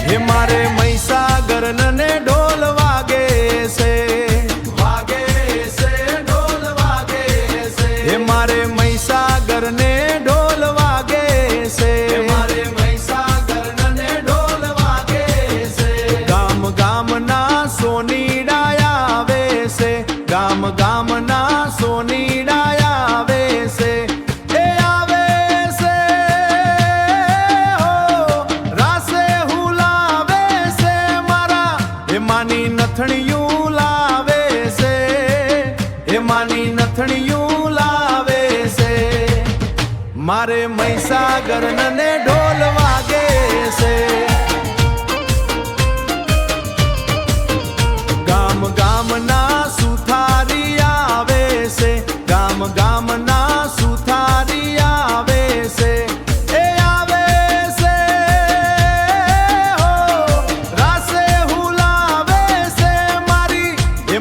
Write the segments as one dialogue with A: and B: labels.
A: हे मारे महीसागर ने ढोल वागे से ढोल वागे से। हे मारे महीसागर ने ढोल वागे से मारे महीसागर ने ढोल वागे से। गाम गाम ना सोनी डाया वे से गाम गाम ना सोनी डाया वे से। मानी नथणियों लावे से हे मानी नथणियों लावे से। मारे महीसागर ने ढोल वागे से। गाम गाम ना सुथारी आवे से गाम गाम ना सुथारी आवे से।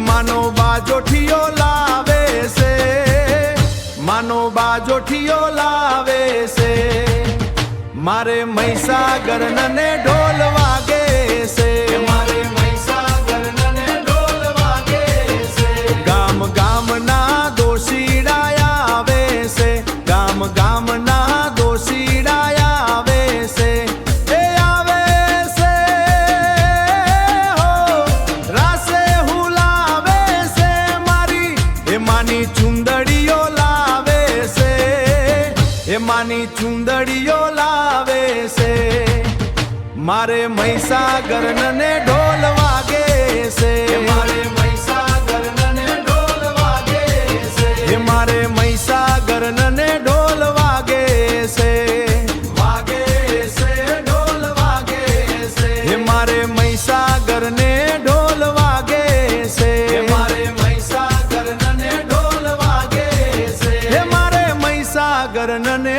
A: मानो बाजोठियो लावे से मानो बाजोठियो लावे से। मारे महीसागर ने ढोल वागे से मारे महीसागर ने ढोल वागे से। गाम गाम ना दोषीड़ा आवे से गाम गाम ना दोषीड़ा आवे से। मानी चुंदड़ियो लावे से हे मानी चुंदड़ियो लावे से। मारे महीसागर ने ढोल वागे से मारे महीसागर ने ढोल वागे से। हे मारे महीसागर ने ढोल वागे से ढोल वागे से। हे मारे महीसागर ने ढोल वागे से मारे महीसागर ने ढोल वागे से। हे मारे महीसागर ने